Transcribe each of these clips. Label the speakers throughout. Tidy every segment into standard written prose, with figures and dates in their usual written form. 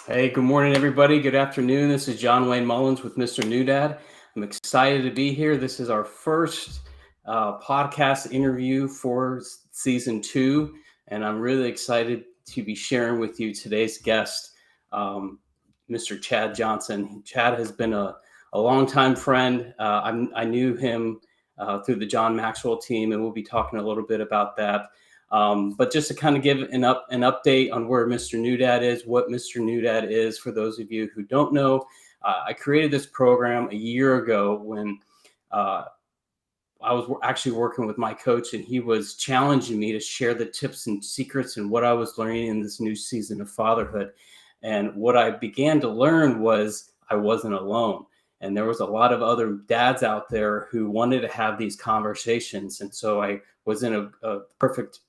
Speaker 1: Hey, good morning, everybody. Good afternoon. This is John Wayne Mullins with Mr. New Dad. I'm excited to be here. This is our first podcast interview for season 2, and I'm really excited to be sharing with you today's guest, um, Mr. Chad Johnson. Chad has been a longtime friend. I knew him through the John Maxwell team, and we'll be talking a little bit about that. But just to kind of give an update on where Mr. New Dad is, what Mr. New Dad is, for those of you who don't know, I created this program a year ago when uh, I was actually working with my coach, and he was challenging me to share the tips and secrets and what I was learning in this new season of fatherhood. And what I began to learn was I wasn't alone. And there was a lot of other dads out there who wanted to have these conversations. And so I was in a perfect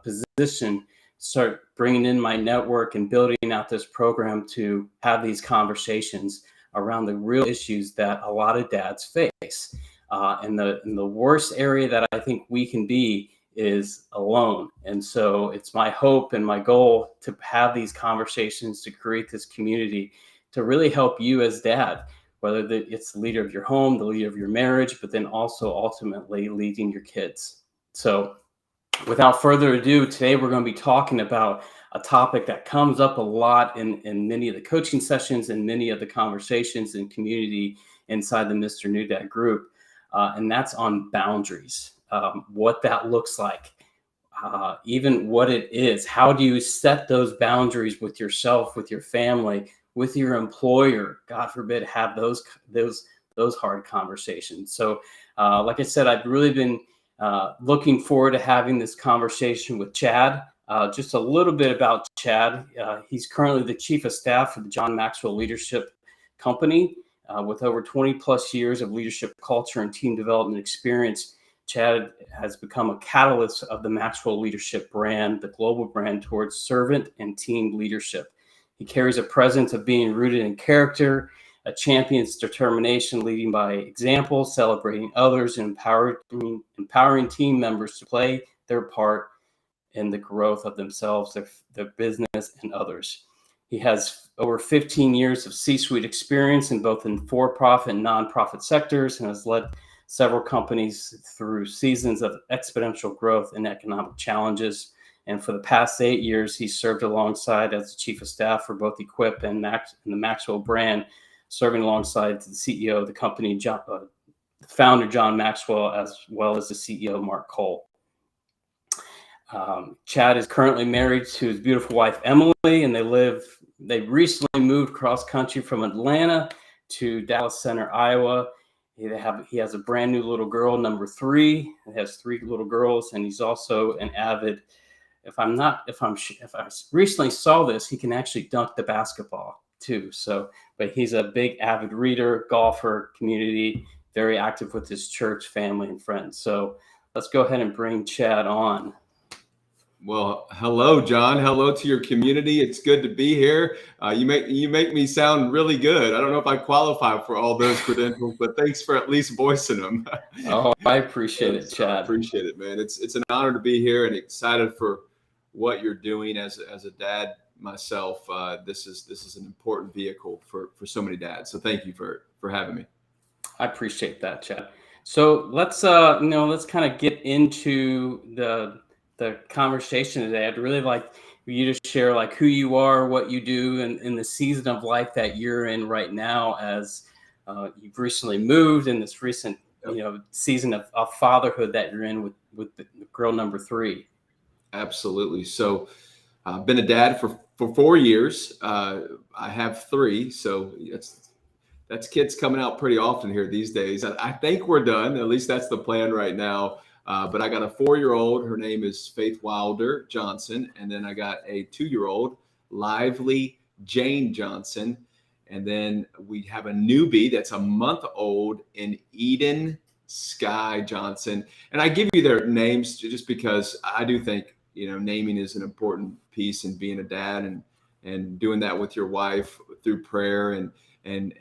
Speaker 1: position to start bringing in my network and building out this program to have these conversations around the real issues that a lot of dads face. And the worst area that I think we can be is alone. And so it's my hope and my goal to have these conversations, to create this community, to really help you as dad, whether it's the leader of your home, the leader of your marriage, but then also ultimately leading your kids. So without further ado, today we're going to be talking about a topic that comes up a lot in many of the coaching sessions and many of the conversations and community inside the Mr. New Dad group. And that's on boundaries, what that looks like, even what it is. How do you set those boundaries with yourself, with your family, with your employer? God forbid, have those hard conversations. So, like I said, I've really been looking forward to having this conversation with Chad. Just a little bit about Chad. He's currently the Chief of Staff for the John Maxwell Leadership Company. With over 20 plus years of leadership culture and team development experience, Chad has become a catalyst of the Maxwell leadership brand, the global brand towards servant and team leadership. He carries a presence of being rooted in character, a champion's determination, leading by example, celebrating others, and empowering team members to play their part in the growth of themselves, their business, and others. He has over 15 years of C-suite experience in both in for-profit and nonprofit sectors, and has led several companies through seasons of exponential growth and economic challenges. And for the past 8 years, he served alongside as the Chief of Staff for both Equip and the Maxwell brand, serving alongside the CEO of the company, the founder John Maxwell, as well as the CEO Mark Cole. Chad is currently married to his beautiful wife, Emily, and they recently moved cross country from Atlanta to Dallas Center, Iowa. He has a brand new little girl, number 3. He has 3 little girls, and he's also an avid, if I recently saw this, he can actually dunk the basketball too. So, but he's a big avid reader, golfer, community, very active with his church, family, and friends. So let's go ahead and bring Chad on.
Speaker 2: Well, hello, John. Hello to your community. It's good to be here. You make me sound really good. I don't know if I qualify for all those credentials, but thanks for at least voicing them.
Speaker 1: Oh, I appreciate it, Chad.
Speaker 2: I appreciate it, man. It's an honor to be here and excited for what you're doing as a dad myself. This is an important vehicle for so many dads. So thank you for having me.
Speaker 1: I appreciate that, Chad. So let's kind of get into the conversation today. I'd really like for you to share like who you are, what you do, and in the season of life that you're in right now, as you've recently moved in this recent season of fatherhood that you're in with the girl number 3.
Speaker 2: Absolutely. So I've been a dad for 4 years. I have 3, so that's kids coming out pretty often here these days. I think we're done. At least that's the plan right now. But I got a 4-year-old. Her name is Faith Wilder Johnson. And then I got a 2-year-old, Lively Jane Johnson. And then we have a newbie that's a month old in Eden Sky Johnson. And I give you their names just because I do think, naming is an important piece in being a dad and doing that with your wife through prayer and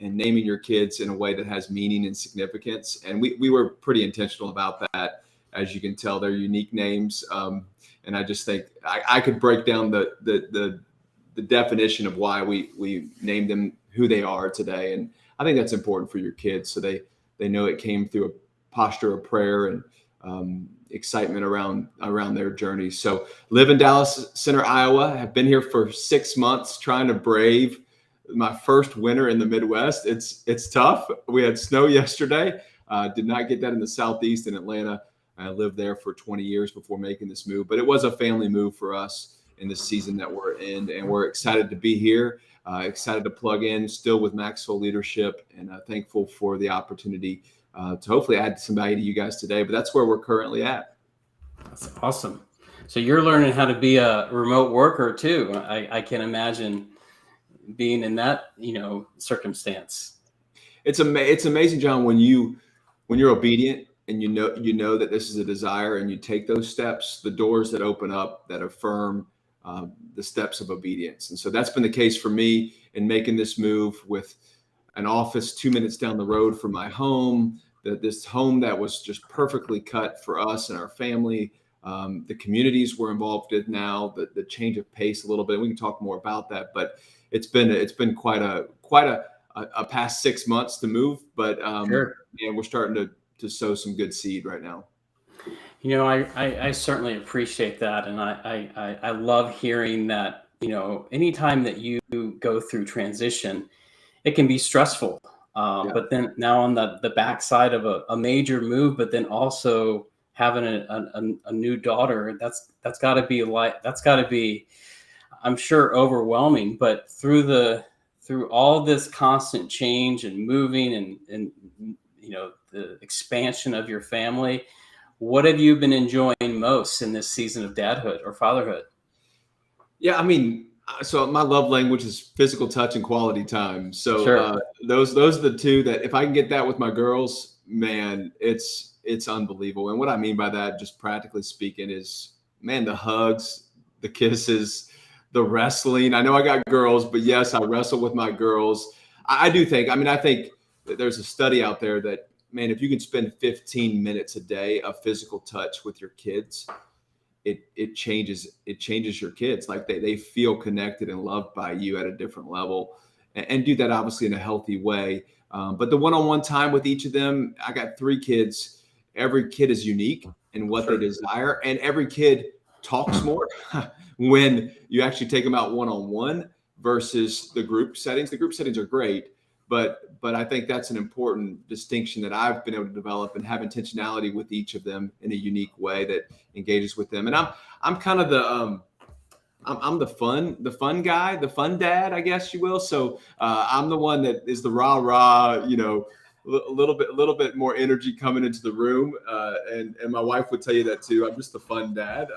Speaker 2: naming your kids in a way that has meaning and significance. And we were pretty intentional about that. As you can tell, they're unique names. And I just think I could break down the the definition of why we named them who they are today. And I think that's important for your kids, so they know it came through a posture of prayer and excitement around their journey. So live in Dallas Center, Iowa. Have been here for 6 months, trying to brave my first winter in the Midwest. It's tough. We had snow yesterday. Did not get that in the Southeast in Atlanta. I lived there for 20 years before making this move, but it was a family move for us in the season that we're in, and we're excited to be here. Excited to plug in still with Maxwell leadership, and thankful for the opportunity to hopefully add some value to you guys today. But that's where we're currently at.
Speaker 1: That's awesome. So you're learning how to be a remote worker too. I can imagine being in that, circumstance.
Speaker 2: It's amazing, John, when you're obedient and you know that this is a desire, and you take those steps, the doors that open up that affirm the steps of obedience. And so that's been the case for me in making this move, with an office 2 minutes down the road from my home, this home that was just perfectly cut for us and our family. The communities we're involved in now, the change of pace a little bit. We can talk more about that, but it's been quite a past 6 months to move, but
Speaker 1: Sure.
Speaker 2: and we're starting to sow some good seed right now.
Speaker 1: I certainly appreciate that. And I love hearing that, anytime that you go through transition, it can be stressful.
Speaker 2: Yeah.
Speaker 1: But then now on the backside of a major move, but then also having a new daughter, that's got to be, I'm sure, overwhelming. But through all this constant change and moving and the expansion of your family, what have you been enjoying most in this season of dadhood or fatherhood?
Speaker 2: Yeah, I mean, so my love language is physical touch and quality time. So
Speaker 1: Sure.
Speaker 2: those are the two that, if I can get that with my girls, man, it's unbelievable. And what I mean by that, just practically speaking, is, man, the hugs, the kisses, the wrestling. I know I got girls, but yes, I wrestle with my girls. I do think, I think that there's a study out there that, man, if you can spend 15 minutes a day of physical touch with your kids, it changes your kids. Like they feel connected and loved by you at a different level, and do that obviously in a healthy way. But the one-on-one time with each of them, I got 3 kids. Every kid is unique in what they desire, and every kid talks more when you actually take them out one-on-one versus the group settings. The group settings are great, but I think that's an important distinction that I've been able to develop, and have intentionality with each of them in a unique way that engages with them. And I'm kind of I'm the fun guy, the fun dad, I guess you will. So I'm the one that is the rah, a little bit more energy coming into the room. And my wife would tell you that too. I'm just the fun dad.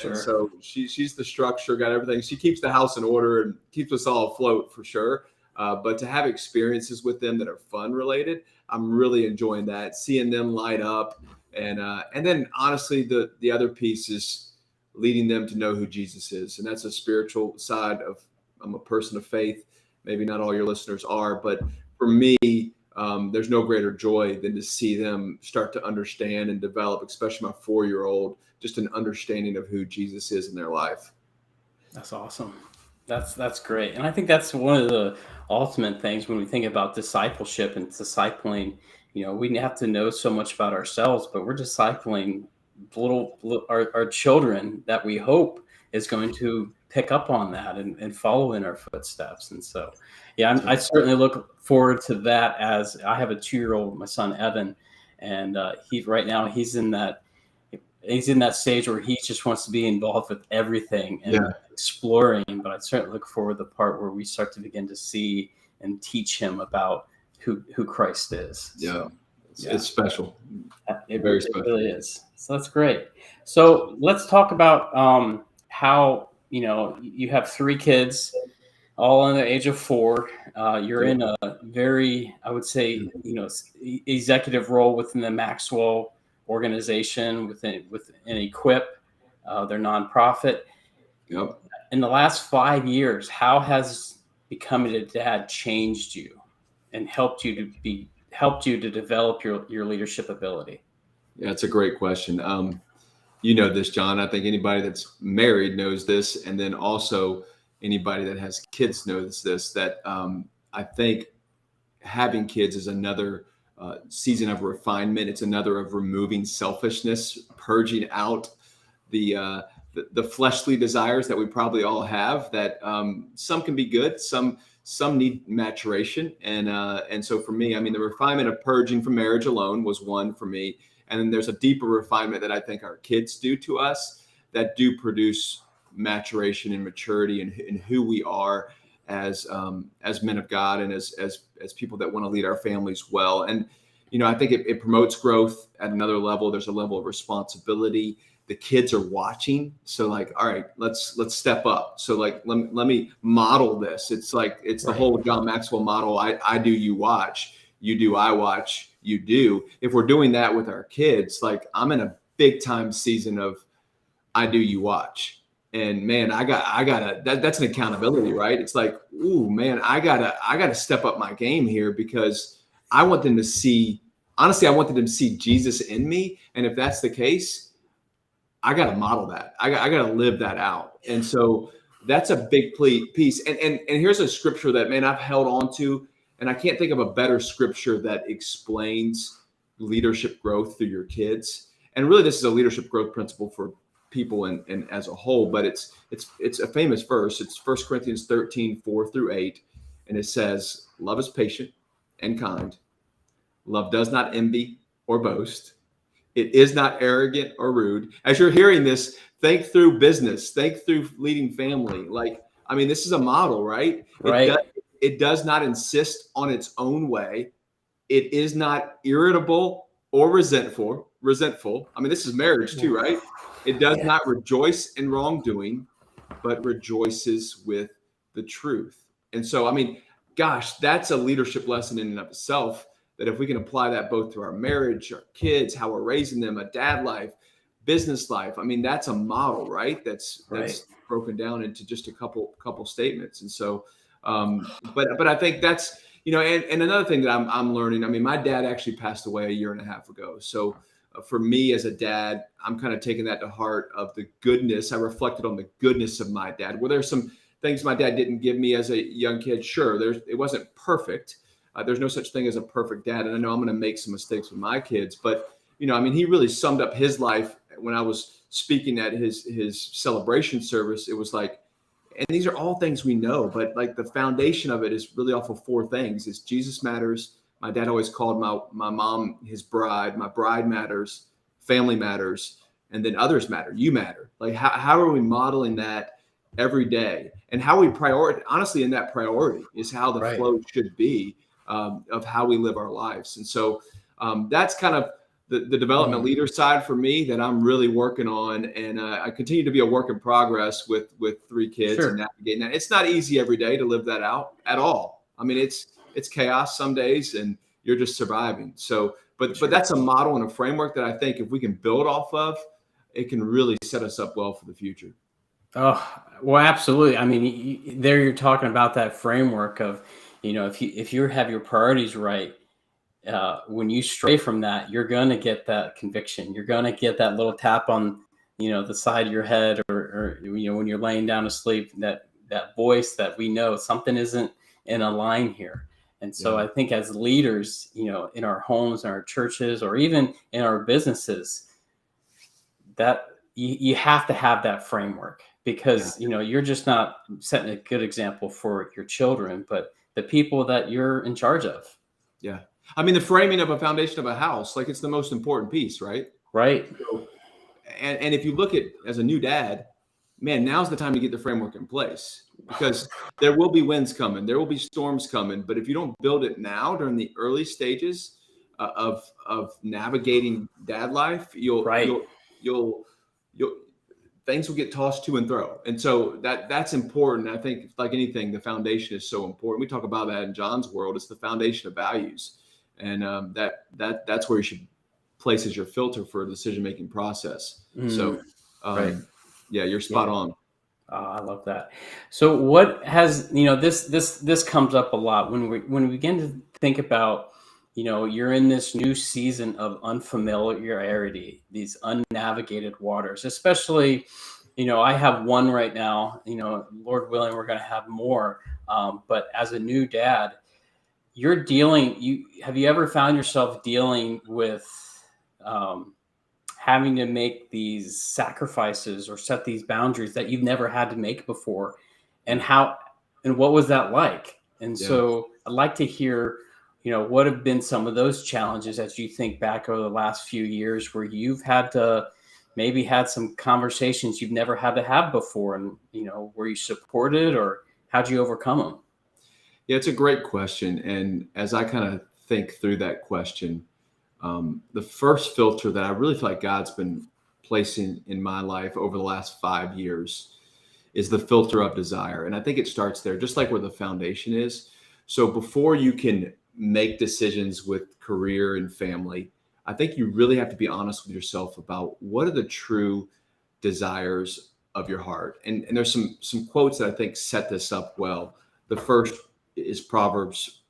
Speaker 2: And so she's the structure, got everything. She keeps the house in order and keeps us all afloat for sure. But to have experiences with them that are fun related, I'm really enjoying that, seeing them light up. And then honestly, the other piece is leading them to know who Jesus is. And that's a spiritual side of, I'm a person of faith. Maybe not all your listeners are, but for me, there's no greater joy than to see them start to understand and develop, especially my 4-year-old, just an understanding of who Jesus is in their life.
Speaker 1: That's awesome. That's great. And I think that's one of the ultimate things when we think about discipleship and discipling. We have to know so much about ourselves, but we're discipling our children that we hope is going to pick up on that and follow in our footsteps. And so, yeah, I certainly look forward to that. As I have a 2-year-old, my son Evan, and he's in that stage where he just wants to be involved with everything and exploring. But I certainly look forward to the part where we start to begin to see and teach him about who Christ is.
Speaker 2: Yeah. It's special.
Speaker 1: It
Speaker 2: Very special.
Speaker 1: really is. So that's great. So let's talk about how, you have 3 kids, all under the age of 4. You're in a very, I would say, executive role within the Maxwell organization, within Equip, their nonprofit.
Speaker 2: Yep.
Speaker 1: In the last 5 years, how has becoming a dad changed you and helped you to develop your leadership ability?
Speaker 2: Yeah, it's a great question. You know this, John. I think anybody that's married knows this. And then also anybody that has kids knows this, that I think having kids is another season of refinement. It's another of removing selfishness, purging out the fleshly desires that we probably all have. That some can be good, some need maturation, and so for me, I mean, the refinement of purging from marriage alone was one for me, and then there's a deeper refinement that I think our kids do to us that do produce maturation and maturity in who we are as men of God and as people that want to lead our families well. And I think it promotes growth at another level. There's a level of responsibility. The kids are watching, so like, all right, let's step up. So like, let me model this. It's like the whole John Maxwell model. I do, you watch. You do, I watch. You do. If we're doing that with our kids, like I'm in a big time season of I do, you watch. And man, that's an accountability, right? It's like, ooh, man, I gotta step up my game here, because I want them to see, honestly, I want them to see Jesus in me. And if that's the case, I got to model that. I got to live that out. And so that's a big piece. And here's a scripture that, man, I've held on to, and I can't think of a better scripture that explains leadership growth through your kids. And really, this is a leadership growth principle for people and as a whole, but it's a famous verse. It's 1 Corinthians 13, 4-8. And it says, love is patient and kind. Love does not envy or boast. It is not arrogant or rude. As you're hearing this, think through business, think through leading family. Like, I mean, this is a model, right?
Speaker 1: Right.
Speaker 2: It does not insist on its own way. It is not irritable or resentful. I mean, this is marriage too, right? It does not rejoice in wrongdoing, but rejoices with the truth. And so, I mean, gosh, that's a leadership lesson in and of itself, that if we can apply that both to our marriage, our kids, how we're raising them, a dad life, business life, I mean, that's a model, right? That's broken down into just a couple statements. And so, but I think that's, and another thing that I'm learning, I mean, my dad actually passed away 1.5 years ago. So for me as a dad, I'm kind of taking that to heart, of the goodness. I reflected on the goodness of my dad. Were there some things my dad didn't give me as a young kid? Sure. It wasn't perfect. There's no such thing as a perfect dad. And I know I'm going to make some mistakes with my kids, but, I mean, he really summed up his life when I was speaking at his celebration service. It was like, and these are all things we know, but like the foundation of it is really off of 4 things. It's Jesus matters. My dad always called my mom his bride. My bride matters, family matters, and then others matter. You matter. Like, how are we modeling that every day? And how we honestly, in that priority is how the flow should be. Of how we live our lives. And so that's kind of the development leader side for me that I'm really working on. And I continue to be a work in progress with 3 kids and navigating that. It's not easy every day to live that out at all. I mean, it's chaos some days and you're just surviving. So, but that's a model and a framework that I think if we can build off of, it can really set us up well for the future.
Speaker 1: Oh, well, absolutely. I mean, there you're talking about that framework of, if you have your priorities right, when you stray from that, you're going to get that conviction. You're going to get that little tap on, the side of your head, or when you're laying down to sleep, that voice that we know something isn't in a line here. And so I think as leaders, in our homes, in our churches, or even in our businesses, that you have to have that framework, because, you're just not setting a good example for your children, but the people that you're in charge of.
Speaker 2: Yeah. I mean, the framing of a foundation of a house, like, it's the most important piece, right?
Speaker 1: Right.
Speaker 2: So, and if you look at, as a new dad, man, now's the time to get the framework in place, because there will be winds coming, there will be storms coming. But if you don't build it now during the early stages of navigating dad life, you'll things will get tossed to and fro. And so that's important. I think, like anything, the foundation is so important. We talk about that in John's world. It's the foundation of values. And that's where you should place as your filter for a decision-making process. So yeah, you're spot on.
Speaker 1: I love that. So what has, this comes up a lot when we begin to think about, you're in this new season of unfamiliarity, these unnavigated waters, especially I have one right now. Lord willing, we're going to have more. But as a new dad, have you ever found yourself dealing with um, having to make these sacrifices or set these boundaries that you've never had to make before, and what was that like? And
Speaker 2: Yeah.
Speaker 1: so I'd like to hear, what have been some of those challenges as you think back over the last few years where you've had to maybe had some conversations you've never had to have before, and were you supported, or how'd you overcome them?
Speaker 2: Yeah, it's a great question. And as I kind of think through that question, the first filter that I really feel like God's been placing in my life over the last 5 years is the filter of desire. And I think it starts there, just like where the foundation is. So before you can make decisions with career and family, I think you really have to be honest with yourself about what are the true desires of your heart. And there's some quotes that I think set this up well. The first is Proverbs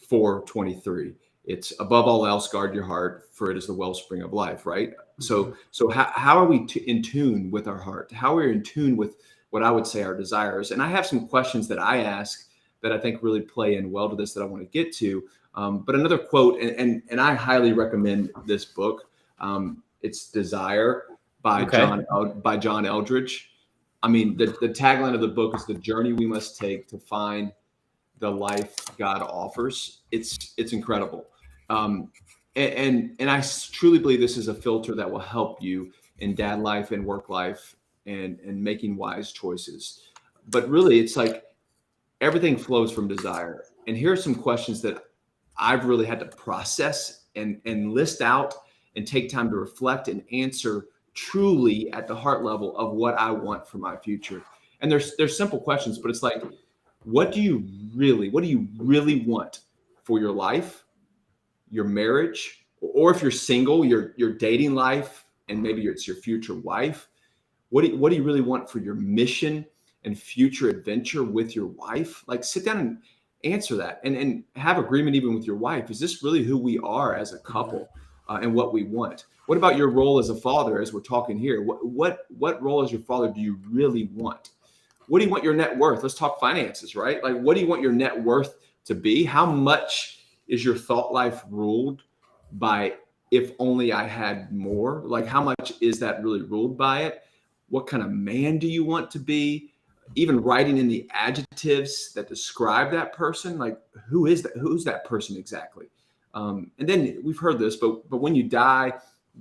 Speaker 2: 4:23. It's above all else, guard your heart, for it is the wellspring of life, right? So how are we in tune with our heart? How are we in tune with what I would say our desires? And I have some questions that I ask that I think really play in well to this that I want to get to. But another quote, and I highly recommend this book. It's Desire by
Speaker 1: Okay.
Speaker 2: John Eldridge. I mean, the tagline of the book is the journey we must take to find the life God offers. It's incredible. And I truly believe this is a filter that will help you in dad life and work life and making wise choices. But really, it's like everything flows from desire. And here are some questions that I've really had to process and list out and take time to reflect and answer truly at the heart level of what I want for my future. And there's simple questions, but it's like, what do you really want for your life, your marriage, or if you're single, your dating life, and maybe it's your future wife? What do you really want for your mission and future adventure with your wife? Like, sit down and answer that, and have agreement even with your wife. Is this really who we are as a couple, and what we want? What about your role as a father? As we're talking here, what role as your father do you really want? What do you want your net worth? Let's talk finances, right? Like, what do you want your net worth to be? How much is your thought life ruled by if only I had more? Like, how much is that really ruled by it? What kind of man do you want to be? Even writing in the adjectives that describe that person, like, who is that? Who's that person exactly? And then we've heard this, but when you die,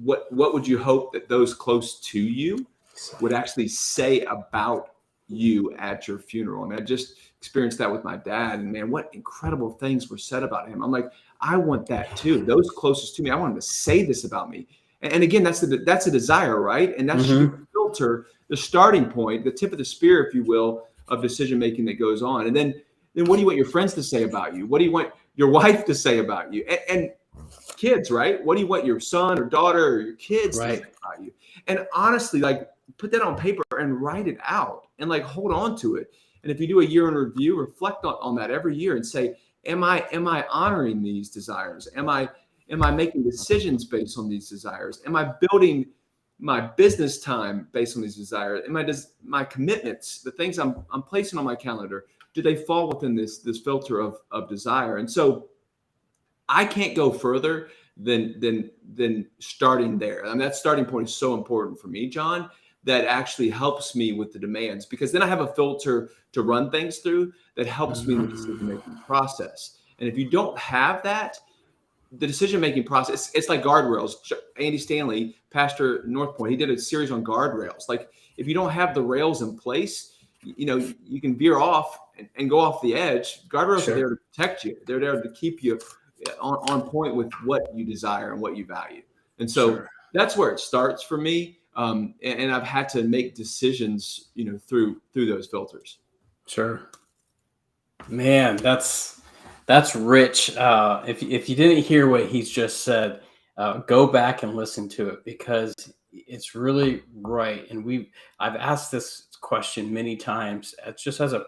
Speaker 2: what would you hope that those close to you would actually say about you at your funeral? I mean, I just experienced that with my dad, and man, what incredible things were said about him. I'm like, I want that too. Those closest to me, I want them to say this about me. And again, that's a desire, right? And that should be the filter, the starting point, the tip of the spear, if you will, of decision making that goes on. And then what do you want your friends to say about you? What do you want your wife to say about you? And kids, right? What do you want your son or daughter or your kids to say about you? And honestly, like, put that on paper and write it out, and like, hold on to it. And if you do a year in review, reflect on that every year and say, am I honoring these desires? Am I making decisions based on these desires? Am I building my business time based on these desires? My commitments, the things I'm placing on my calendar, do they fall within this filter of desire? And so I can't go further than starting there. I mean, that starting point is so important for me, John, that actually helps me with the demands, because then I have a filter to run things through that helps me in the decision-making process. And if you don't have that, the decision-making process, it's like guardrails. Andy Stanley, pastor at North Point, he did a series on guardrails. Like, if you don't have the rails in place, you can veer off and go off the edge. Guardrails are there to protect you. They're there to keep you on point with what you desire and what you value. And so that's where it starts for me. And I've had to make decisions, through those filters.
Speaker 1: Sure. Man, that's rich. If you didn't hear what he's just said, go back and listen to it, because it's really right. And I've asked this question many times, just as a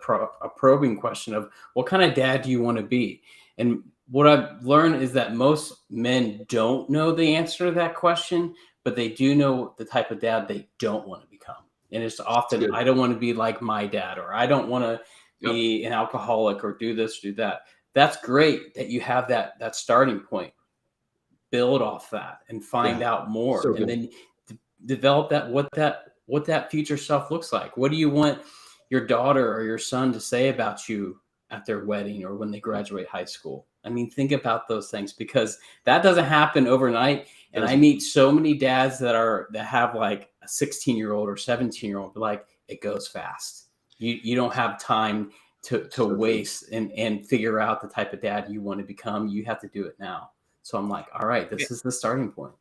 Speaker 1: probing question of, what kind of dad do you want to be? And what I've learned is that most men don't know the answer to that question, but they do know the type of dad they don't want to become. And it's often,
Speaker 2: Good.
Speaker 1: I don't want to be like my dad, or I don't want to
Speaker 2: Yep.
Speaker 1: be an alcoholic or do this, do that. That's great that you have that starting point. Build off that and find
Speaker 2: Yeah.
Speaker 1: out more,
Speaker 2: So
Speaker 1: and
Speaker 2: good.
Speaker 1: then develop what that future self looks like. What do you want your daughter or your son to say about you at their wedding or when they graduate high school? I mean, think about those things, because that doesn't happen overnight. And I
Speaker 2: Doesn't.
Speaker 1: meet so many dads that have like a 16-year-old or 17-year-old, like, it goes fast. You don't have time to
Speaker 2: So true.
Speaker 1: waste and figure out the type of dad you want to become. You have to do it now. So I'm like, all right, this is the starting point.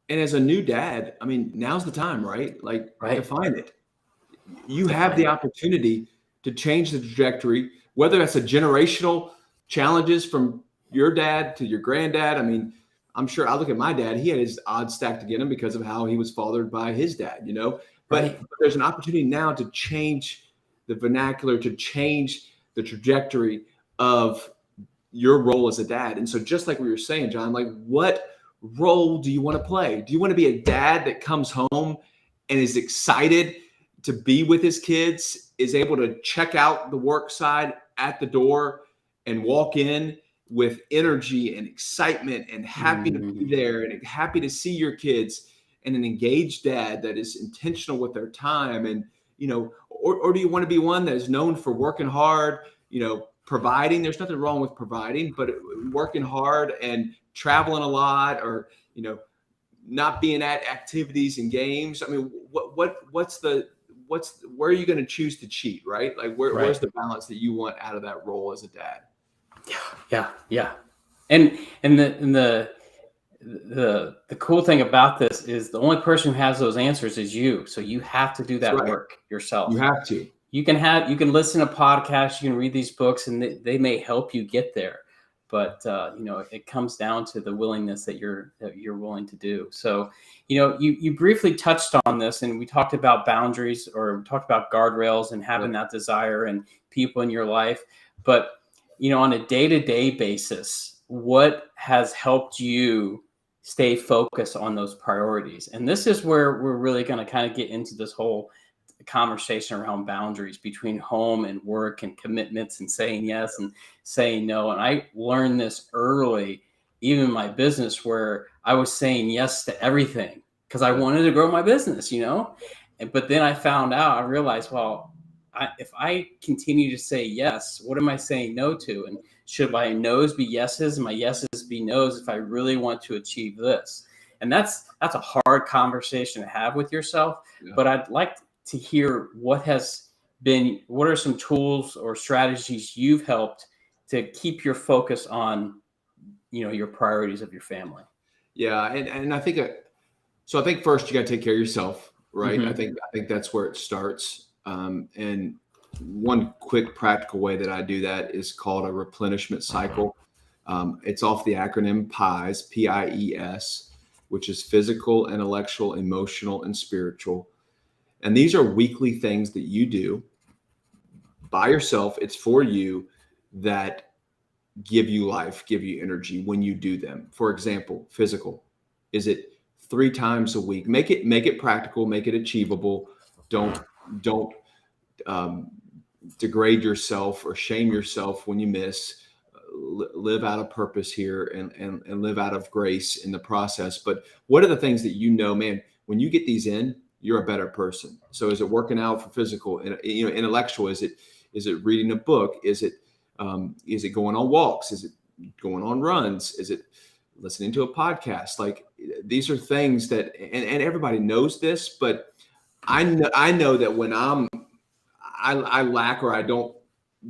Speaker 2: And as a new dad, I mean, now's the time, right? Like,
Speaker 1: Right.
Speaker 2: define it. You have
Speaker 1: Define
Speaker 2: the
Speaker 1: it.
Speaker 2: opportunity to change the trajectory, whether that's a generational challenges from your dad to your granddad. I mean, I'm sure I look at my dad, he had his odds stacked against him because of how he was fathered by his dad, but
Speaker 1: Right.
Speaker 2: there's an opportunity now to change the vernacular, to change the trajectory of your role as a dad. And so just like we were saying, John, like, what role do you want to play? Do you want to be a dad that comes home and is excited to be with his kids, is able to check out the work side at the door and walk in with energy and excitement and happy to be
Speaker 1: Mhm.
Speaker 2: there and happy to see your kids, and an engaged dad that is intentional with their time? And, or do you want to be one that is known for working hard, providing? There's nothing wrong with providing, but working hard and traveling a lot, or, not being at activities and games. I mean, where are you going to choose to cheat, right? Like, where's
Speaker 1: Right.
Speaker 2: the balance that you want out of that role as a dad?
Speaker 1: Yeah. And the cool thing about this is the only person who has those answers is you. So you have to do
Speaker 2: That's
Speaker 1: that
Speaker 2: right.
Speaker 1: work
Speaker 2: You
Speaker 1: yourself.
Speaker 2: have to.
Speaker 1: You can listen to podcasts, you can read these books, and they may help you get there. But it comes down to the willingness that you're willing to do. So, you briefly touched on this, and we talked about boundaries, or we talked about guardrails and having
Speaker 2: Yep.
Speaker 1: that desire and people in your life. But on a day-to-day basis, what has helped you stay focused on those priorities? And this is where we're really going to kind of get into this whole conversation around boundaries between home and work and commitments and saying yes and saying no. And I learned this early, even in my business, where I was saying yes to everything because I
Speaker 2: Yeah.
Speaker 1: wanted to grow my business, but then I realized, well, if I continue to say yes, what am I saying no to? And should my no's be yeses and my yeses be no's if I really want to achieve this? And that's a hard conversation to have with yourself.
Speaker 2: Yeah.
Speaker 1: But I'd like to hear what are some tools or strategies you've helped to keep your focus on, your priorities of your family.
Speaker 2: Yeah. And I think, so I think first you got to take care of yourself, right? I
Speaker 1: Mm-hmm.
Speaker 2: think that's where it starts. And one quick practical way that I do that is called a replenishment cycle. It's off the acronym PIES, PIES, which is physical, intellectual, emotional, and spiritual. And these are weekly things that you do by yourself. It's for you, that give you life, give you energy when you do them. For example, physical. Is it 3 times a week? Make it practical, make it achievable. Don't degrade yourself or shame yourself when you miss. Live out of purpose here, and live out of grace in the process. But what are the things that man, when you get these in, you're a better person? So is it working out for physical and intellectual? Is it reading a book? Is it going on walks? Is it going on runs? Is it listening to a podcast? Like, these are things that, and everybody knows this, but I know that when I lack, or I don't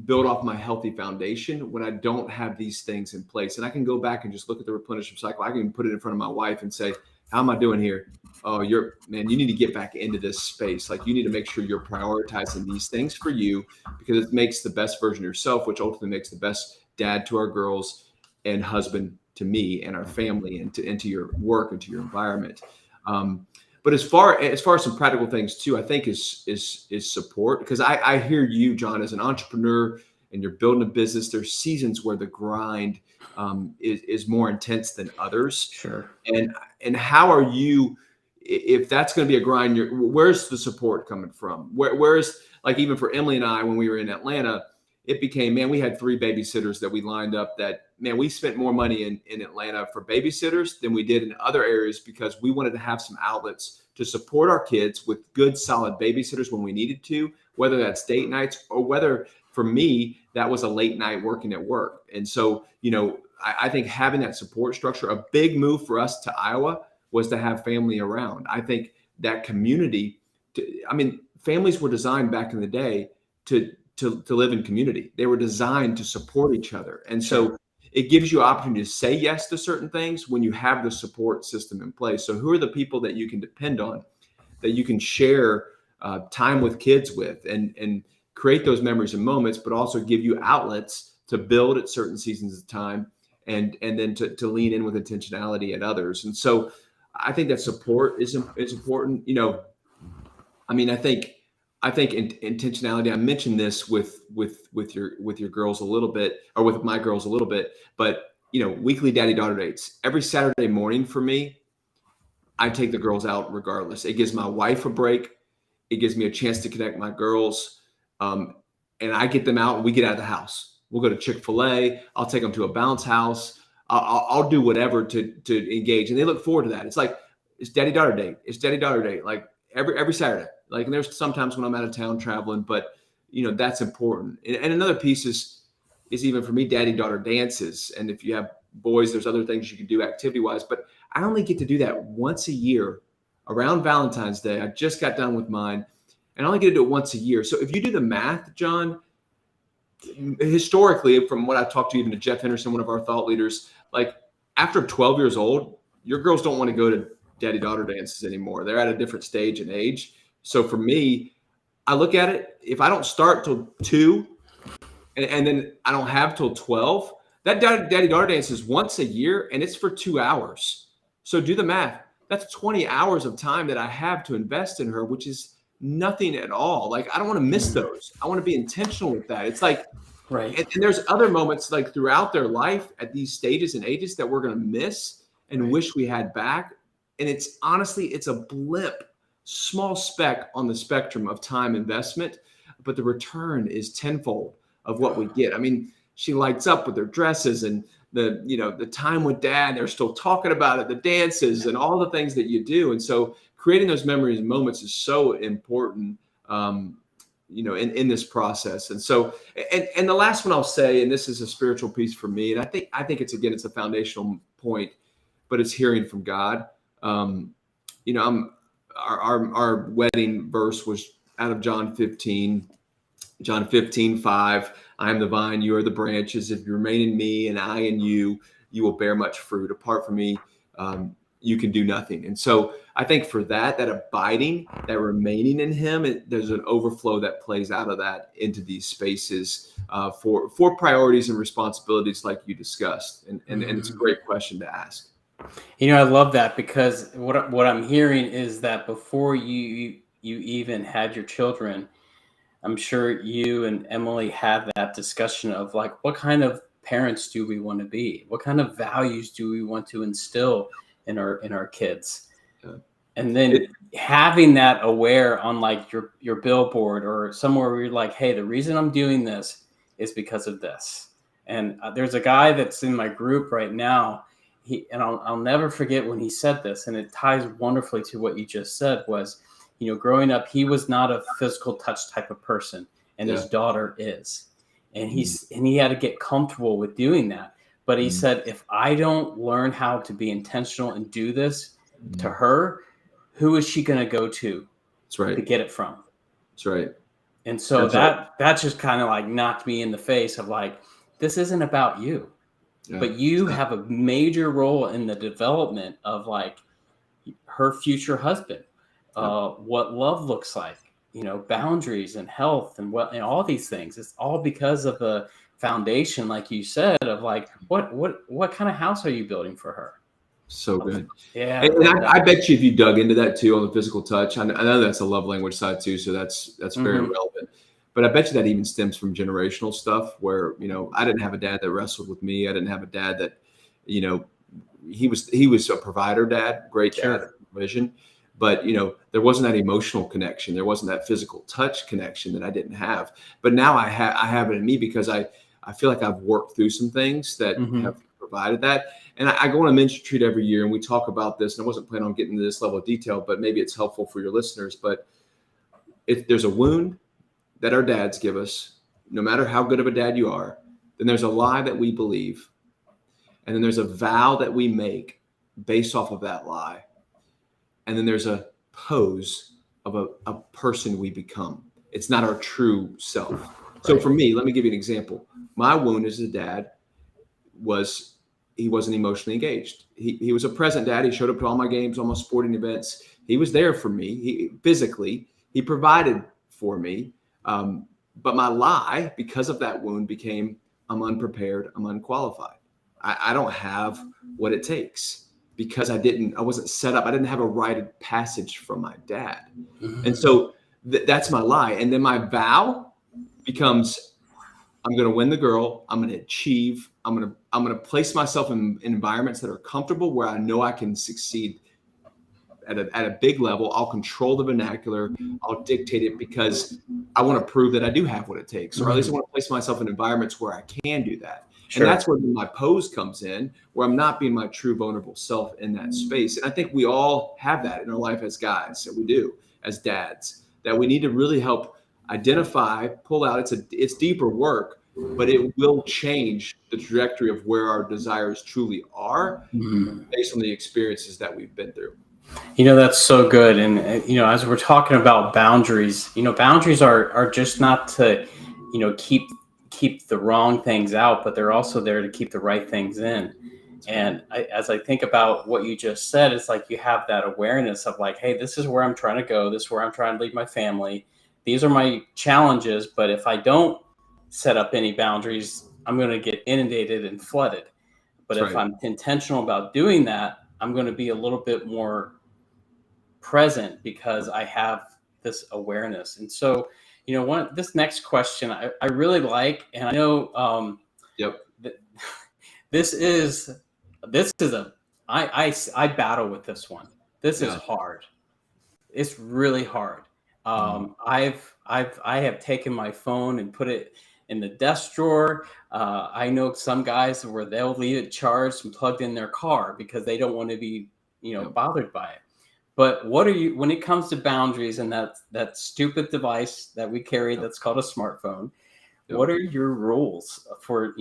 Speaker 2: build off my healthy foundation, when I don't have these things in place. And I can go back and just look at the replenishment cycle. I can put it in front of my wife and say, how am I doing here? Oh, you need to get back into this space. Like, you need to make sure you're prioritizing these things for you, because it makes the best version of yourself, which ultimately makes the best dad to our girls and husband to me and our family, and to your work and to your environment. But as far as some practical things too, I think is support. Because I hear you, John, as an entrepreneur, and you're building a business. There's seasons where the grind is more intense than others.
Speaker 1: Sure.
Speaker 2: And how are you, if that's going to be a grind, where's the support coming from? Where's, like, even for Emily and I, when we were in Atlanta, it became, man, we had 3 babysitters that we lined up that, man, we spent more money in Atlanta for babysitters than we did in other areas because we wanted to have some outlets to support our kids with good, solid babysitters when we needed to, whether that's date nights or whether, for me, that was a late night working at work. And so, I think having that support structure, a big move for us to Iowa was to have family around. I think that community, families were designed back in the day to live in community. They were designed to support each other. And so it gives you opportunity to say yes to certain things when you have the support system in place. So who are the people that you can depend on, that you can share time with kids with, and create those memories and moments, but also give you outlets to build at certain seasons of time, and then to lean in with intentionality at others. And so I think that support is important. I think intentionality. I mentioned this with your girls a little bit, or with my girls a little bit, but weekly daddy-daughter dates. Every Saturday morning for me, I take the girls out regardless. It gives my wife a break. It gives me a chance to connect my girls, and I get them out, and we get out of the house. We'll go to Chick-fil-A. I'll take them to a bounce house. I'll do whatever to engage, and they look forward to that. It's like, it's daddy-daughter date. It's daddy-daughter date. Like every Saturday. Like, and there's sometimes when I'm out of town traveling, but that's important. And another piece is even for me, daddy-daughter dances. And if you have boys, there's other things you can do activity-wise. But I only get to do that once a year around Valentine's Day. I just got done with mine, and I only get to do it once a year. So if you do the math, John, historically, from what I've talked to even to Jeff Henderson, one of our thought leaders, like after 12 years old, your girls don't want to go to daddy-daughter dances anymore. They're at a different stage in age. So for me, I look at it, if I don't start till 2 and then I don't have till 12, that daddy-daughter dance is once a year, and it's for 2 hours. So do the math. That's 20 hours of time that I have to invest in her, which is nothing at all. Like, I don't want to miss those. I want to be intentional with that. It's like,
Speaker 1: right.
Speaker 2: And there's other moments like throughout their life at these stages and ages that we're going to miss and wish we had back. And it's honestly, it's a blip, small speck on the spectrum of time investment, but the return is tenfold of what we get. I mean, she lights up with their dresses and the time with dad, they're still talking about it, the dances and all the things that you do. And so creating those memories and moments is so important, in this process. And so, and the last one I'll say, and this is a spiritual piece for me, and I think it's a foundational point, but it's hearing from God. Our wedding verse was out of John 15:5. I am the vine, you are the branches. If you remain in me and I in you, you will bear much fruit. Apart from me, you can do nothing. And so I think for that abiding, that remaining in him, there's an overflow that plays out of that into these spaces for priorities and responsibilities like you discussed. And it's a great question to ask.
Speaker 1: I love that, because what I'm hearing is that before you even had your children, I'm sure you and Emily had that discussion of like, what kind of parents do we want to be? What kind of values do we want to instill in our kids? And then having that aware on like your billboard or somewhere where you're like, hey, the reason I'm doing this is because of this. And there's a guy that's in my group right now. I'll never forget when he said this, and it ties wonderfully to what you just said, was, growing up, he was not a physical touch type of person, and his daughter is. And he had to get comfortable with doing that. But he said, if I don't learn how to be intentional and do this to her, who is she going to go to?
Speaker 2: That's right.
Speaker 1: To get it from?
Speaker 2: That's right.
Speaker 1: And so that just kind of like knocked me in the face of like, this isn't about you. Yeah. But you have a major role in the development of like her future husband, what love looks like, boundaries and health and all these things. It's all because of the foundation, like you said, of like, what kind of house are you building for her?
Speaker 2: So good.
Speaker 1: Yeah.
Speaker 2: And I bet you if you dug into that too on the physical touch, I know that's a love language side too. So that's very relevant. But I bet you that even stems from generational stuff where, I didn't have a dad that wrestled with me. I didn't have a dad that, he was a provider dad, great dad, vision. but there wasn't that emotional connection. There wasn't that physical touch connection that I didn't have. But now I have it in me because I feel like I've worked through some things that have provided that. And I go on a men's retreat every year, and we talk about this. And I wasn't planning on getting into this level of detail, but maybe it's helpful for your listeners. But if there's a wound that our dads give us, no matter how good of a dad you are, then there's a lie that we believe. And then there's a vow that we make based off of that lie. And then there's a pose of a person we become. It's not our true self. Right. So for me, let me give you an example. My wound as a dad was he wasn't emotionally engaged. He was a present dad. He showed up to all my games, all my sporting events. He was there for me. He provided for me. But my lie, because of that wound, became I'm unprepared, I'm unqualified. I don't have what it takes because I wasn't set up. I didn't have a rite of passage from my dad. And so that's my lie. And then my vow becomes I'm going to win the girl. I'm going to achieve. I'm going to place myself in environments that are comfortable where I know I can succeed at a big level. I'll control the vernacular. I'll dictate it because I want to prove that I do have what it takes, or at least I want to place myself in environments where I can do that. Sure. And that's where my pose comes in, where I'm not being my true vulnerable self in that space. And I think we all have that in our life as guys, that we do as dads, that we need to really help identify, pull out. It's deeper work, but it will change the trajectory of where our desires truly are based on the experiences that we've been through.
Speaker 1: That's so good. And, as we're talking about boundaries, boundaries are just not to, keep the wrong things out, but they're also there to keep the right things in. And as I think about what you just said, it's like you have that awareness of like, hey, this is where I'm trying to go. This is where I'm trying to lead my family. These are my challenges. But if I don't set up any boundaries, I'm going to get inundated and flooded. But if I'm intentional about doing that, I'm going to be a little bit more present because I have this awareness. And so, this next question I really like, and I know I battle with this one. This is hard. It's really hard. I have taken my phone and put it in the desk drawer. I know some guys where they'll leave it charged and plugged in their car because they don't want to be, bothered by it. But when it comes to boundaries and that stupid device that we carry that's called a smartphone, what are your rules for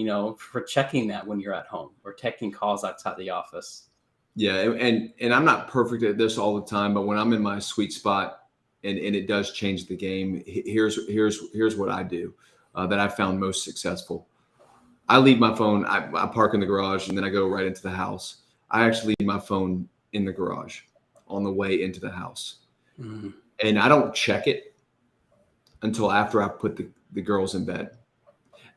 Speaker 1: checking that when you're at home or taking calls outside the office?
Speaker 2: Yeah, and I'm not perfect at this all the time, but when I'm in my sweet spot and it does change the game, here's what I do that I found most successful. I leave my phone, I park in the garage, and then I go right into the house. I actually leave my phone in the garage on the way into the house. And I don't check it until after I put the girls in bed.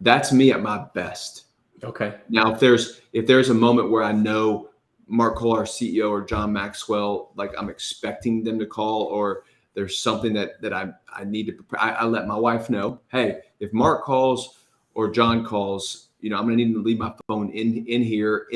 Speaker 2: That's me at my best.
Speaker 1: Okay.
Speaker 2: Now, if there's a moment where I know Mark Cole, our CEO, or John Maxwell, like I'm expecting them to call, or there's something that I need to prepare, I let my wife know, hey, if Mark calls or John calls, I'm going to need to leave my phone in here.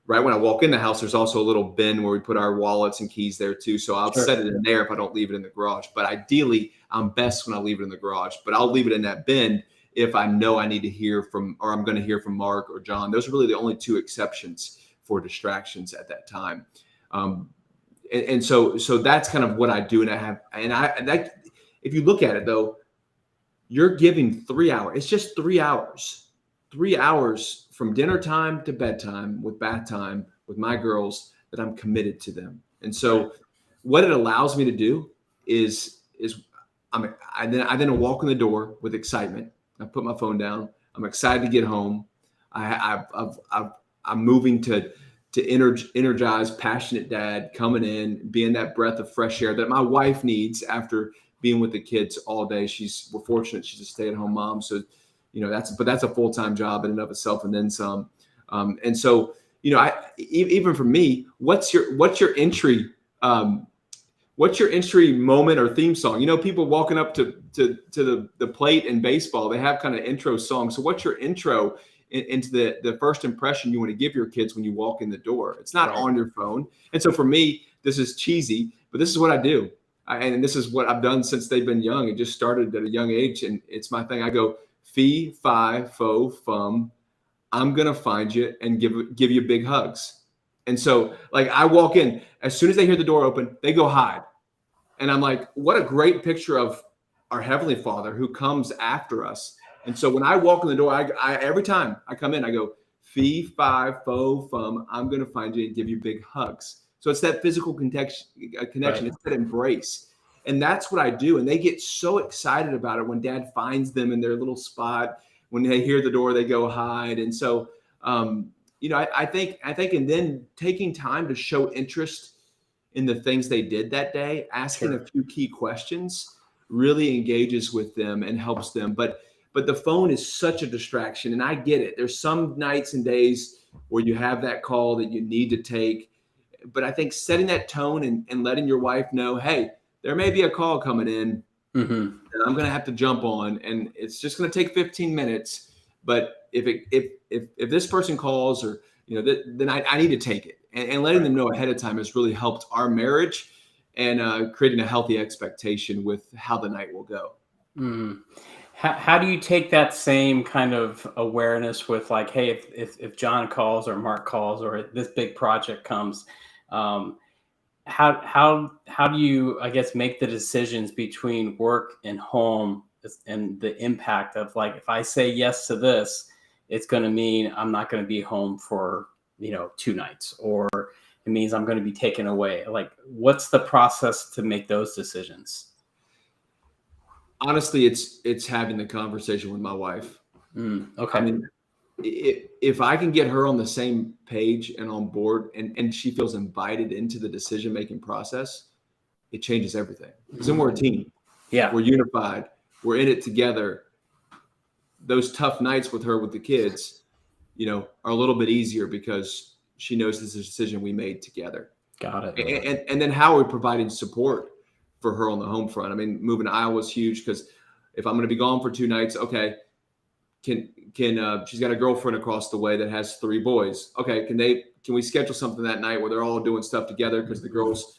Speaker 2: Right when I walk in the house, there's also a little bin where we put our wallets and keys there too. So I'll set it in there if I don't leave it in the garage. But ideally, I'm best when I leave it in the garage. But I'll leave it in that bin if I know I need to hear from, or I'm going to hear from Mark or John. Those are really the only two exceptions for distractions at that time. And so that's kind of what I do. And if you look at it though, you're giving 3 hours. It's just 3 hours. 3 hours from dinner time to bedtime with bath time with my girls that I'm committed to them. And so what it allows me to do is I then walk in the door with excitement. I put my phone down. I'm excited to get home. I'm moving to energize, passionate dad coming in, being that breath of fresh air that my wife needs after being with the kids all day. We're fortunate she's a stay-at-home mom, so that's a full-time job in and of itself, and then some. And so, even for me, what's your entry moment or theme song? People walking up to the plate in baseball, they have kind of intro songs. So what's your intro into the first impression you want to give your kids when you walk in the door? It's not on your phone. And so for me, this is cheesy, but this is what I do. And this is what I've done since they've been young. It just started at a young age, and it's my thing. I go fee, fi, fo, fum. I'm gonna find you and give you big hugs. And so, like, I walk in as soon as they hear the door open, they go hide, and I'm like, what a great picture of our Heavenly Father who comes after us. And so when I walk in the door, I every time I come in, I go fee, fi, fo, fum. I'm gonna find you and give you big hugs. So it's that physical connection.
Speaker 1: Right.
Speaker 2: It's that embrace. And that's what I do. And they get so excited about it when Dad finds them in their little spot. When they hear the door, they go hide. And so, I think, and then taking time to show interest in the things they did that day, asking
Speaker 1: Sure.
Speaker 2: a few key questions really engages with them and helps them. But the phone is such a distraction, and I get it. There's some nights and days where you have that call that you need to take. But I think setting that tone and letting your wife know, hey, there may be a call coming in
Speaker 1: Mm-hmm.
Speaker 2: that I'm going to have to jump on, and it's just going to take 15 minutes. But if this person calls, or then I need to take it, and letting them know ahead of time has really helped our marriage, and creating a healthy expectation with how the night will go.
Speaker 1: Mm. How do you take that same kind of awareness with, like, hey, if John calls or Mark calls or this big project comes, um, how do you, I guess, make the decisions between work and home, and the impact of, like, if I say yes to this, it's going to mean I'm not going to be home for 2 nights, or it means I'm going to be taken away. Like, what's the process to make those decisions?
Speaker 2: Honestly, it's having the conversation with my wife. I
Speaker 1: Okay.
Speaker 2: mean, if I can get her on the same page and on board, and she feels invited into the decision making process, it changes everything. Because then we're a team,
Speaker 1: Yeah.
Speaker 2: we're unified, we're in it together. Those tough nights with her with the kids, are a little bit easier because she knows this is a decision we made together.
Speaker 1: Got it.
Speaker 2: And then how are we providing support for her on the home front? I mean, moving to Iowa is huge, because if I'm going to be gone for 2 nights, okay, can she's got a girlfriend across the way that has 3 boys. Okay, can we schedule something that night where they're all doing stuff together, because the girls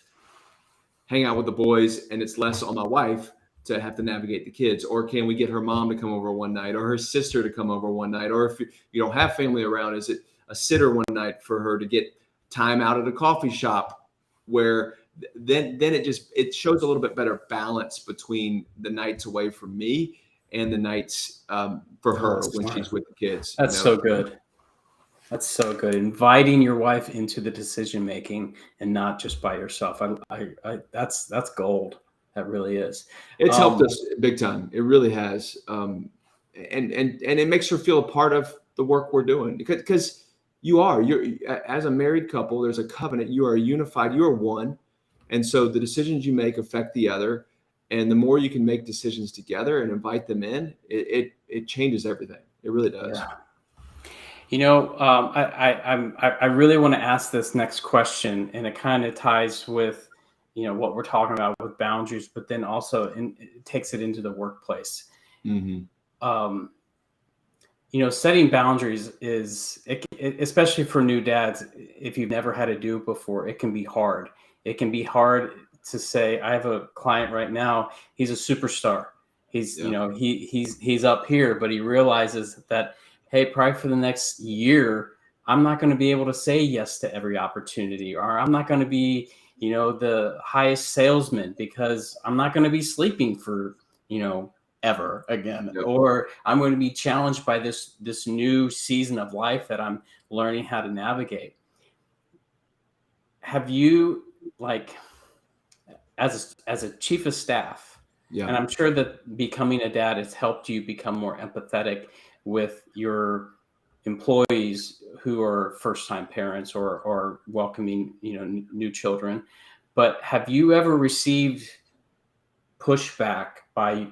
Speaker 2: hang out with the boys and it's less on my wife to have to navigate the kids? Or can we get her mom to come over one night, or her sister to come over one night? Or if you don't have family around, is it a sitter one night for her to get time out at a coffee shop, where then it shows a little bit better balance between the nights away from me and the nights for her when she's with the kids.
Speaker 1: That's so good. That's so good. Inviting your wife into the decision making and not just by yourself. That's gold. That really is.
Speaker 2: It's helped us big time. It really has. And it makes her feel a part of the work we're doing, because you're as a married couple, there's a covenant. You are unified. You are one. And so the decisions you make affect the other. And the more you can make decisions together and invite them in, it changes everything. It really does.
Speaker 1: Yeah. I really want to ask this next question, and it kind of ties with, what we're talking about with boundaries, but then also it takes it into the workplace.
Speaker 2: Mm-hmm.
Speaker 1: Setting boundaries especially for new dads, if you've never had to do it before, it can be hard. It can be hard to say, I have a client right now, he's a superstar. He's, he's up here, but he realizes that, hey, probably for the next year, I'm not going to be able to say yes to every opportunity, or I'm not going to be, the highest salesman, because I'm not going to be sleeping for, ever again.
Speaker 2: Yep.
Speaker 1: Or I'm going to be challenged by this new season of life that I'm learning how to navigate. Have you, like, as a chief of staff, and I'm sure that becoming a dad has helped you become more empathetic with your employees who are first-time parents or welcoming, new children, but have you ever received pushback by,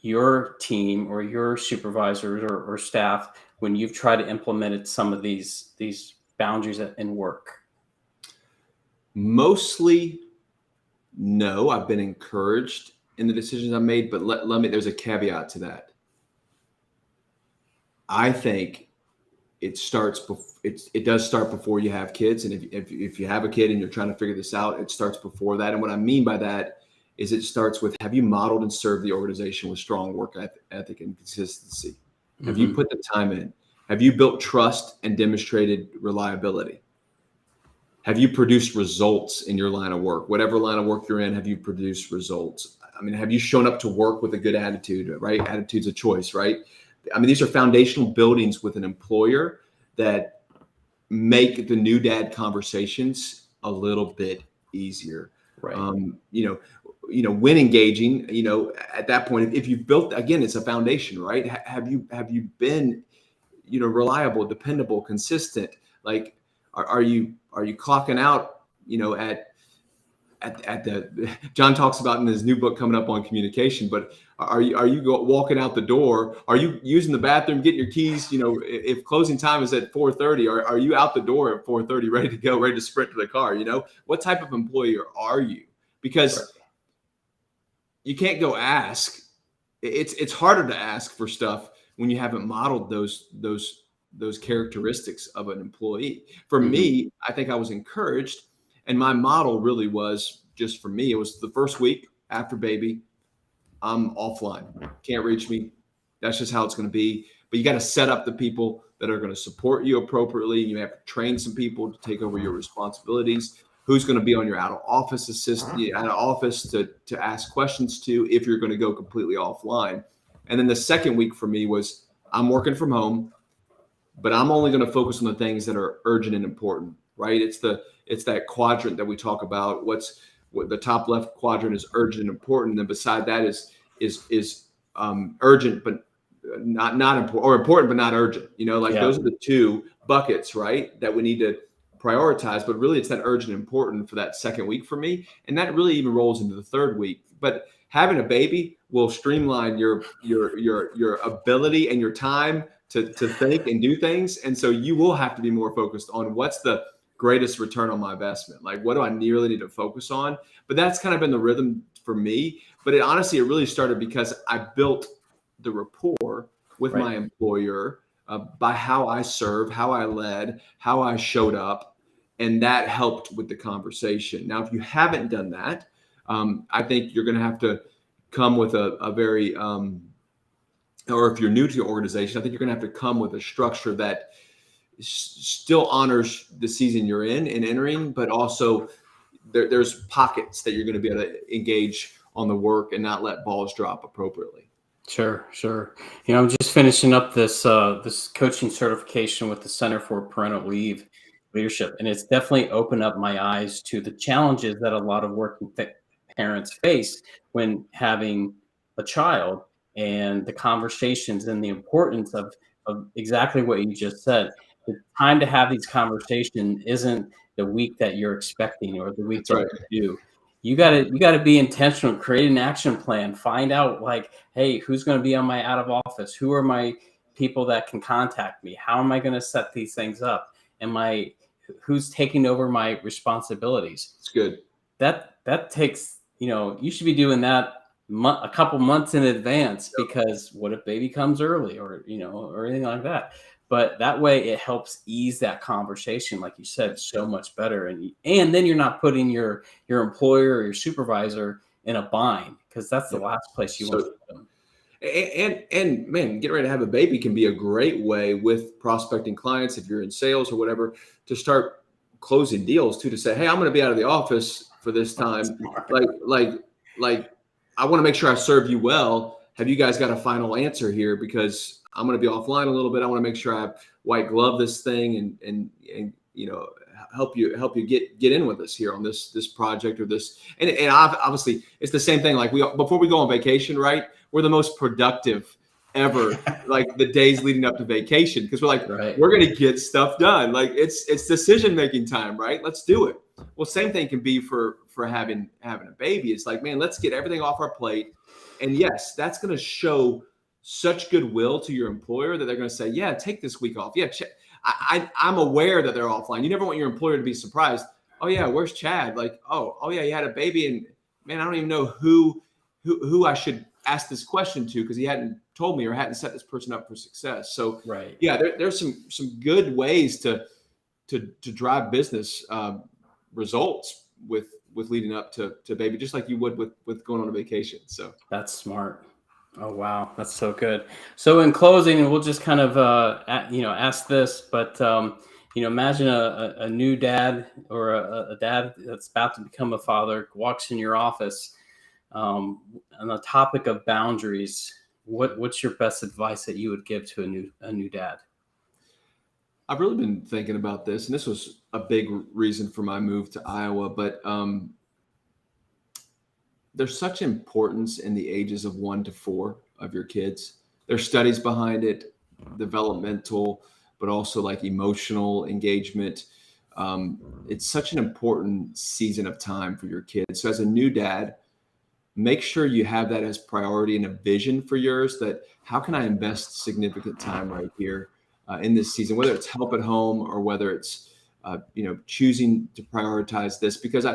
Speaker 1: your team or your supervisors or staff when you've tried to implement some of these boundaries in work?
Speaker 2: Mostly, no. I've been encouraged in the decisions I made, but there's a caveat to that. I think it starts. It does start before you have kids, and if you have a kid and you're trying to figure this out, it starts before that. And what I mean by that is it starts with, have you modeled and served the organization with strong work ethic and consistency? Have you put the time in? Have you built trust and demonstrated reliability? Have you produced results in your line of work? Whatever line of work you're in, have you produced results? I mean, have you shown up to work with a good attitude, right? Attitude's a choice, right? I mean, these are foundational buildings with an employer that make the new dad conversations a little bit easier.
Speaker 1: Right.
Speaker 2: When engaging, at that point, if you've built, again, it's a foundation, right? Have you been, reliable, dependable, consistent? Like, are you clocking out, at the John talks about in his new book coming up on communication, but are you walking out the door? Are you using the bathroom, getting your keys? If closing time is at 4:30, are you out the door at 4:30, ready to go, ready to sprint to the car? What type of employer are you? Because you can't go ask. It's harder to ask for stuff when you haven't modeled those characteristics of an employee. For me, I think I was encouraged. And my model really was, just for me, it was the first week after baby, I'm offline. Can't reach me. That's just how it's going to be. But you got to set up the people that are going to support you appropriately. You have to train some people to take over your responsibilities. Who's going to be on your out of office assistant, out of office to ask questions to if you're going to go completely offline. And then the second week for me was, I'm working from home, but I'm only going to focus on the things that are urgent and important, right? It's that quadrant that we talk about. What the top left quadrant is urgent and important, and beside that is urgent but not important, or important but not urgent. Those are the two buckets, right, that we need to prioritize. But really, it's that urgent and important for that second week for me, and that really even rolls into the third week. But having a baby will streamline your ability and your time to think and do things, and so you will have to be more focused on what's the greatest return on my investment. Like, what do I really need to focus on? But that's kind of been the rhythm for me. But it really started because I built the rapport with my employer by how I served, how I led, how I showed up. And that helped with the conversation. Now, if you haven't done that, I think you're going to have to come with a very, or if you're new to your organization, I think you're going to have to come with a structure that still honors the season you're in and entering, but also there's pockets that you're going to be able to engage on the work and not let balls drop appropriately.
Speaker 1: Sure. I'm just finishing up this coaching certification with the Center for Parental Leave Leadership, and it's definitely opened up my eyes to the challenges that a lot of working parents face when having a child, and the conversations and the importance of exactly what you just said. The time to have these conversations isn't the week that you're expecting or the week that you do. You gotta be intentional, create an action plan, find out, like, hey, who's going to be on my out of office? Who are my people that can contact me? How am I going to set these things up? Who's taking over my responsibilities?
Speaker 2: It's good.
Speaker 1: That takes, you should be doing that a couple months in advance, because what if baby comes early or anything like that? But that way it helps ease that conversation, like you said, so much better. And then you're not putting your employer or your supervisor in a bind, because that's the last place you want to put them.
Speaker 2: And man, getting ready to have a baby can be a great way with prospecting clients, if you're in sales or whatever, to start closing deals too, to say, hey, I'm going to be out of the office for this time. Like I want to make sure I serve you well. Have you guys got a final answer here? Because I'm going to be offline a little bit. I want to make sure I white glove this thing and help you get in with us here on this project or this. And obviously it's the same thing. Like before we go on vacation, right? We're the most productive ever, like the days leading up to vacation, because we're like, we're going to get stuff done. Like it's decision-making time, right? Let's do it. Well, same thing can be for having a baby. It's like, man, let's get everything off our plate. And yes, that's going to show such goodwill to your employer that they're going to say, yeah, take this week off. Yeah. I'm aware that they're offline. You never want your employer to be surprised. Oh yeah, where's Chad? Like, oh yeah, he had a baby, and man, I don't even know who I should ask this question to, because he hadn't told me or hadn't set this person up for success. So
Speaker 1: Right.
Speaker 2: yeah, there's some good ways to drive business results with leading up to baby, just like you would with going on a vacation. So
Speaker 1: That's smart. Oh wow, that's so good. So in closing, we'll just kind of ask this, but imagine a new dad or a dad that's about to become a father walks in your office on the topic of boundaries. What's your best advice that you would give to a new dad?
Speaker 2: I've really been thinking about this, and this was a big reason for my move to Iowa. But there's such importance in the ages of 1 to 4 of your kids. There's studies behind it, developmental, but also like emotional engagement. It's such an important season of time for your kids. So as a new dad, make sure you have that as priority and a vision for yours, that how can I invest significant time right here in this season, whether it's help at home or whether it's choosing to prioritize this, because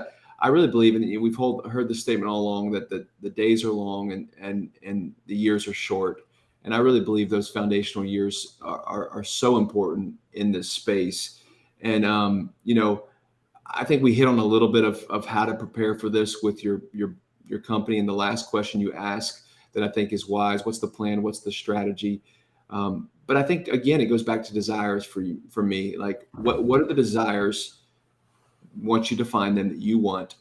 Speaker 2: I really believe, and we've heard the statement all along, that the days are long and the years are short. And I really believe those foundational years are so important in this space. And I think we hit on a little bit of how to prepare for this with your company. And the last question you ask that I think is wise: what's the plan? What's the strategy? But I think, again, it goes back to desires for me. Like, what are the desires? Once you define them, that you want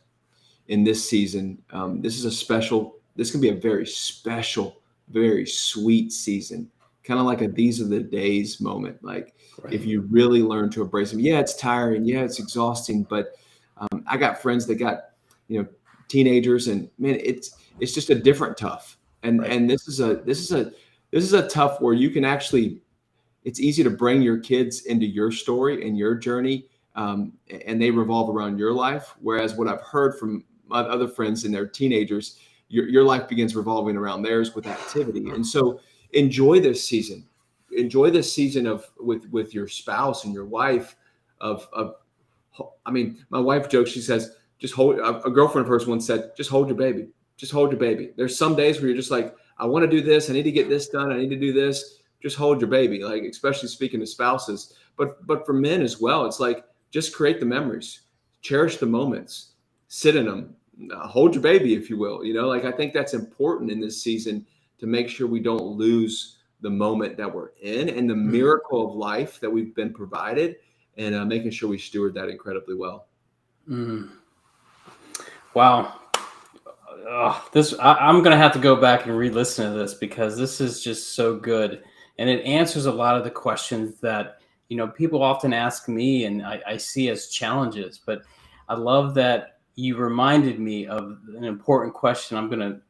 Speaker 2: in this season. This can be a very special, very sweet season, kind of like a these are the days moment. Like,
Speaker 1: Right.
Speaker 2: if you really learn to embrace them, yeah, it's tiring, yeah, it's exhausting, but I got friends that got, teenagers, and man, it's just a different tough. And
Speaker 1: Right.
Speaker 2: and this is a tough where you can actually, it's easy to bring your kids into your story and your journey, and they revolve around your life. Whereas what I've heard from my other friends and their teenagers, your life begins revolving around theirs with activity. And so enjoy this season. Enjoy this season of with your spouse and your wife. I mean, my wife jokes. She says, "Just hold." A girlfriend of hers once said, "Just hold your baby. Just hold your baby." There's some days where you're just like, "I want to do this. I need to get this done. I need to do this." Just hold your baby. Like, especially speaking to spouses, but for men as well, it's like, just create the memories, cherish the moments, sit in them, hold your baby, if you will. Like, I think that's important in this season, to make sure we don't lose the moment that we're in and the miracle of life that we've been provided, and making sure we steward that incredibly well.
Speaker 1: Mm. Wow. I'm gonna have to go back and re-listen to this, because this is just so good, and it answers a lot of the questions that people often ask me, and I see as challenges. But I love that you reminded me of an important question. I'm gonna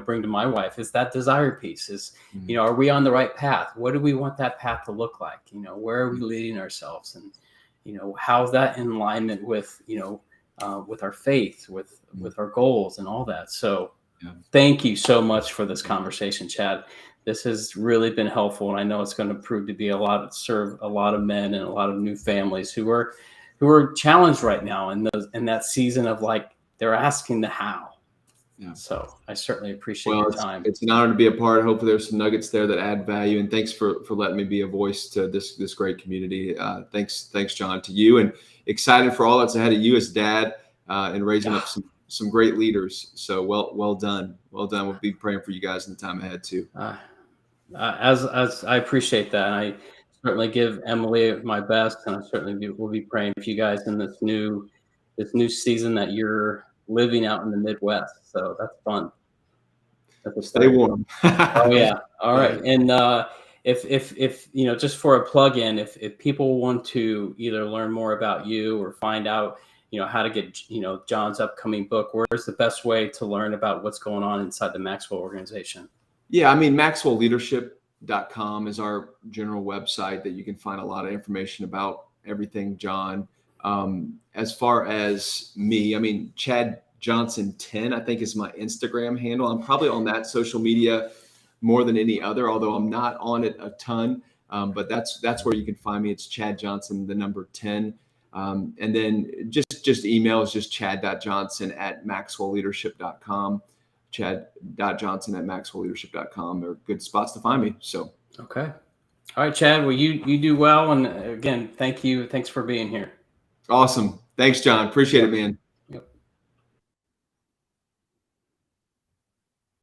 Speaker 1: bring to my wife, is that desire piece. Is are we on the right path? What do we want that path to look like? Where are we leading ourselves, and how's that in alignment with with our faith, with our goals and all that. So
Speaker 2: Yeah.
Speaker 1: thank you so much for this conversation, Chad. This has really been helpful, and I know it's going to prove to be serve a lot of men and a lot of new families who are challenged right now in that season of, like, they're asking the how.
Speaker 2: Yeah.
Speaker 1: So I certainly appreciate
Speaker 2: Well,
Speaker 1: your time.
Speaker 2: it's an honor to be a part. Hopefully there's some nuggets there that add value, and thanks for letting me be a voice to this great community. Thanks, John, to you, and excited for all that's ahead of you as dad, and raising up some great leaders. So well done. We'll be praying for you guys in the time ahead too.
Speaker 1: As I appreciate that, and I certainly give Emily my best, and I certainly will be praying for you guys in this new season that you're living out in the Midwest. So that's fun. That's
Speaker 2: Stay
Speaker 1: exciting.
Speaker 2: warm.
Speaker 1: Oh yeah. All
Speaker 2: Yeah.
Speaker 1: right. And if just for a plug-in, if people want to either learn more about you or find out how to get John's upcoming book, where's the best way to learn about what's going on inside the Maxwell organization?
Speaker 2: Yeah, I mean, MaxwellLeadership.com is our general website that you can find a lot of information about everything, John. As far as me, I mean, Chad Johnson 10, I think, is my Instagram handle. I'm probably on that social media more than any other, although I'm not on it a ton. But that's where you can find me. It's Chad Johnson, the number 10. And then just email is just chad.johnson@maxwellleadership.com. chad.johnson@maxwellleadership.com are good spots to find me. So,
Speaker 1: okay. All right, Chad. Well, you do well. And again, thank you. Thanks for being here.
Speaker 2: Awesome. Thanks, John. Appreciate it, man.